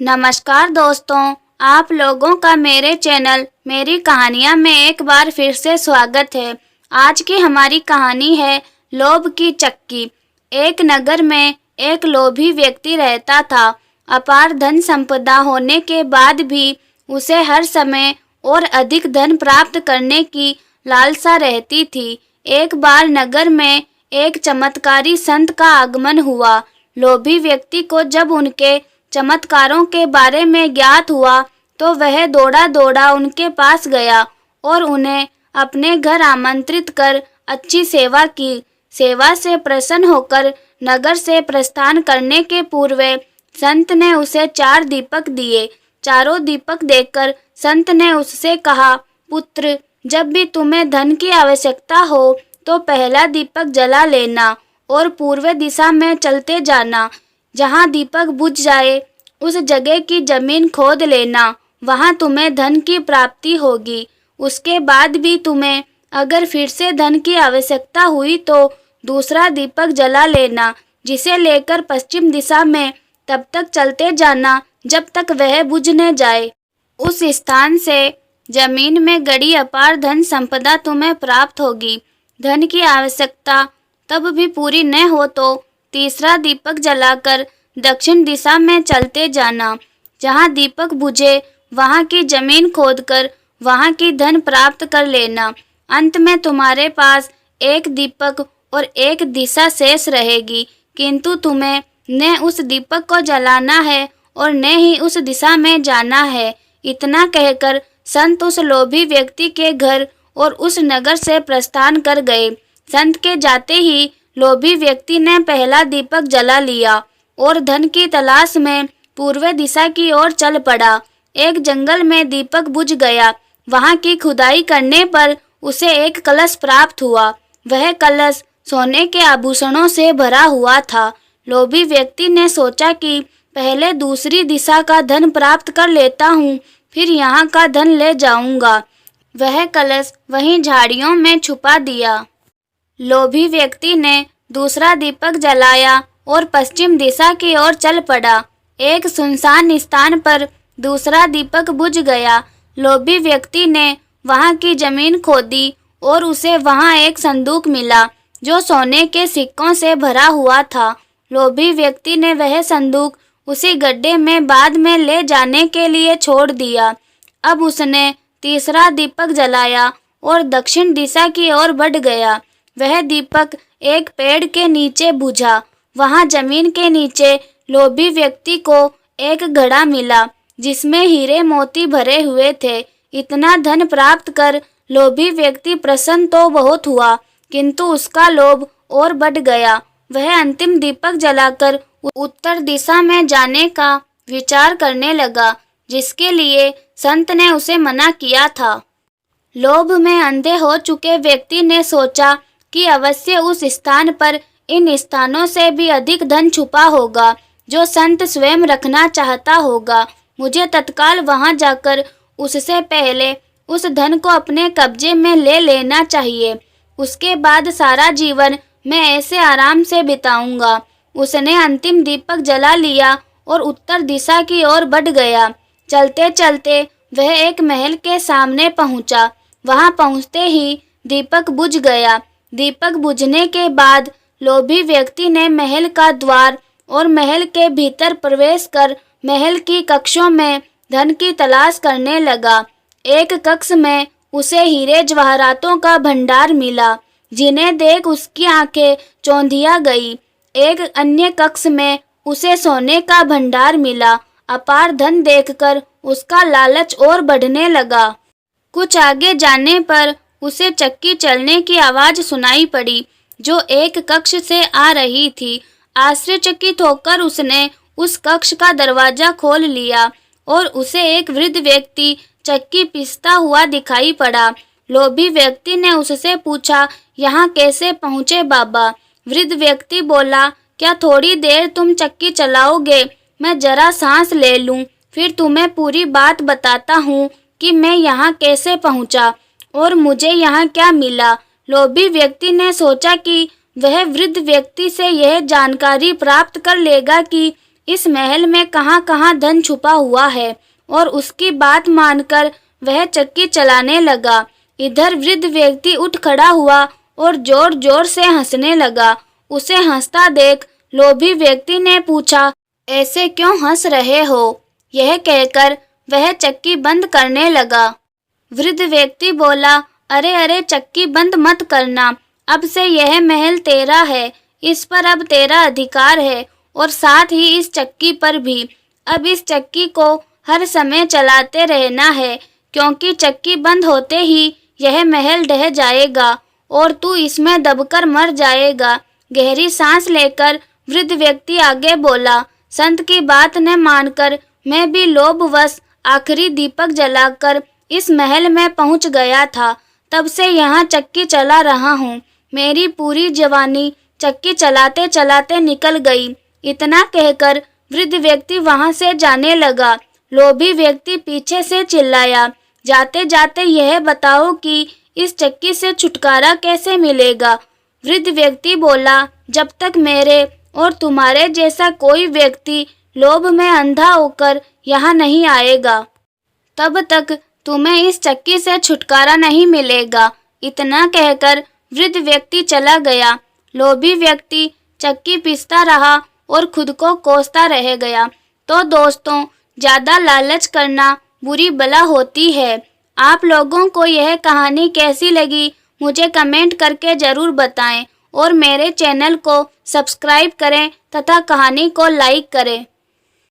नमस्कार दोस्तों, आप लोगों का मेरे चैनल मेरी कहानियाँ में एक बार फिर से स्वागत है। आज की हमारी कहानी है लोभ की चक्की। एक नगर में एक लोभी व्यक्ति रहता था। अपार धन संपदा होने के बाद भी उसे हर समय और अधिक धन प्राप्त करने की लालसा रहती थी। एक बार नगर में एक चमत्कारी संत का आगमन हुआ। लोभी व्यक्ति को जब उनके चमत्कारों के बारे में ज्ञात हुआ तो वह दौड़ा दौड़ा उनके पास गया और उन्हें अपने घर आमंत्रित कर अच्छी सेवा की। सेवा से प्रसन्न होकर नगर से प्रस्थान करने के पूर्व संत ने उसे 4 दीपक दिए। चारों दीपक देकर संत ने उससे कहा, पुत्र, जब भी तुम्हें धन की आवश्यकता हो तो पहला दीपक जला लेना और पूर्व दिशा में चलते जाना। जहाँ दीपक बुझ जाए उस जगह की जमीन खोद लेना, वहाँ तुम्हें धन की प्राप्ति होगी। उसके बाद भी तुम्हें अगर फिर से धन की आवश्यकता हुई तो दूसरा दीपक जला लेना, जिसे लेकर पश्चिम दिशा में तब तक चलते जाना जब तक वह बुझ न जाए। उस स्थान से जमीन में गड़ी अपार धन संपदा तुम्हें प्राप्त होगी। धन की आवश्यकता तब भी पूरी न हो तो तीसरा दीपक जलाकर दक्षिण दिशा में चलते जाना। जहाँ दीपक बुझे वहाँ की जमीन खोदकर वहाँ की धन प्राप्त कर लेना। अंत में तुम्हारे पास एक दीपक और एक दिशा शेष रहेगी, किंतु तुम्हें न उस दीपक को जलाना है और न ही उस दिशा में जाना है। इतना कहकर संत उस लोभी व्यक्ति के घर और उस नगर से प्रस्थान कर गए। संत के जाते ही लोभी व्यक्ति ने पहला दीपक जला लिया और धन की तलाश में पूर्व दिशा की ओर चल पड़ा। एक जंगल में दीपक बुझ गया। वहां की खुदाई करने पर उसे एक कलश प्राप्त हुआ। वह कलश सोने के आभूषणों से भरा हुआ था। लोभी व्यक्ति ने सोचा कि पहले दूसरी दिशा का धन प्राप्त कर लेता हूँ, फिर यहाँ का धन ले जाऊंगा। वह कलश वहीं झाड़ियों में छुपा दिया। लोभी व्यक्ति ने दूसरा दीपक जलाया और पश्चिम दिशा की ओर चल पड़ा। एक सुनसान स्थान पर दूसरा दीपक बुझ गया। लोभी व्यक्ति ने वहां की जमीन खोदी और उसे वहां एक संदूक मिला जो सोने के सिक्कों से भरा हुआ था। लोभी व्यक्ति ने वह संदूक उसी गड्ढे में बाद में ले जाने के लिए छोड़ दिया। अब उसने तीसरा दीपक जलाया और दक्षिण दिशा की ओर बढ़ गया। वह दीपक एक पेड़ के नीचे बुझा। वहां जमीन के नीचे लोभी व्यक्ति को एक घड़ा मिला जिसमें हीरे मोती भरे हुए थे। इतना धन प्राप्त कर लोभी व्यक्ति प्रसन्न तो बहुत हुआ, किंतु उसका लोभ और बढ़ गया। वह अंतिम दीपक जलाकर उत्तर दिशा में जाने का विचार करने लगा, जिसके लिए संत ने उसे मना किया था। लोभ में अंधे हो चुके व्यक्ति ने सोचा कि अवश्य उस स्थान पर इन स्थानों से भी अधिक धन छुपा होगा जो संत स्वयं रखना चाहता होगा। मुझे तत्काल वहां जाकर उससे पहले उस धन को अपने कब्जे में ले लेना चाहिए। उसके बाद सारा जीवन मैं ऐसे आराम से बिताऊंगा। उसने अंतिम दीपक जला लिया और उत्तर दिशा की ओर बढ़ गया। चलते चलते वह एक महल के सामने पहुंचा। वहां पहुंचते ही दीपक बुझ गया। दीपक बुझने के बाद लोभी व्यक्ति ने महल का द्वार और महल के भीतर प्रवेश कर महल की कक्षों में धन की तलाश करने लगा। एक कक्ष में उसे हीरे जवाहरातों का भंडार मिला, जिन्हें देख उसकी आंखें चौंधिया गई। एक अन्य कक्ष में उसे सोने का भंडार मिला। अपार धन देखकर उसका लालच और बढ़ने लगा। कुछ आगे जाने पर उसे चक्की चलने की आवाज सुनाई पड़ी, जो एक कक्ष से आ रही थी। आश्चर्यचकित होकर उसने उस कक्ष का दरवाजा खोल लिया और उसे एक वृद्ध व्यक्ति चक्की पीसता हुआ दिखाई पड़ा। लोभी व्यक्ति ने उससे पूछा, यहाँ कैसे पहुँचे बाबा? वृद्ध व्यक्ति बोला, क्या थोड़ी देर तुम चक्की चलाओगे? मैं जरा सांस ले लूँ, फिर तुम्हें पूरी बात बताता हूँ कि मैं यहाँ कैसे पहुँचा और मुझे यहाँ क्या मिला। लोभी व्यक्ति ने सोचा कि वह वृद्ध व्यक्ति से यह जानकारी प्राप्त कर लेगा कि इस महल में कहाँ कहाँ धन छुपा हुआ है। और उसकी बात मानकर वह चक्की चलाने लगा। इधर वृद्ध व्यक्ति उठ खड़ा हुआ और जोर जोर से हंसने लगा। उसे हंसता देख लोभी व्यक्ति ने पूछा, ऐसे क्यों हंस रहे हो? यह कहकर वह चक्की बंद करने लगा। वृद्ध व्यक्ति बोला, अरे अरे चक्की बंद मत करना, अब से यह महल तेरा है, इस पर अब तेरा अधिकार है और साथ ही इस चक्की पर भी। अब इस चक्की को हर समय चलाते रहना है, क्योंकि चक्की बंद होते ही यह महल ढह जाएगा और तू इसमें दबकर मर जाएगा। गहरी सांस लेकर वृद्ध व्यक्ति आगे बोला, संत की बात न मानकर मैं भी लोभवश आखिरी दीपक जलाकर इस महल में पहुंच गया था। तब से यहाँ चक्की चला रहा हूँ। मेरी पूरी जवानी चक्की चलाते चलाते निकल गई। इतना कहकर वृद्ध व्यक्ति वहां से जाने लगा। लोभी व्यक्ति पीछे से चिल्लाया, जाते जाते यह बताओ कि इस चक्की से छुटकारा कैसे मिलेगा? वृद्ध व्यक्ति बोला, जब तक मेरे और तुम्हारे जैसा कोई व्यक्ति लोभ में अंधा होकर यहाँ नहीं आएगा, तब तक तुम्हें इस चक्की से छुटकारा नहीं मिलेगा। इतना कहकर वृद्ध व्यक्ति चला गया। लोभी व्यक्ति चक्की पीसता रहा और खुद को कोसता रह गया। तो दोस्तों, ज़्यादा लालच करना बुरी बला होती है। आप लोगों को यह कहानी कैसी लगी मुझे कमेंट करके ज़रूर बताएं और मेरे चैनल को सब्सक्राइब करें तथा कहानी को लाइक करें।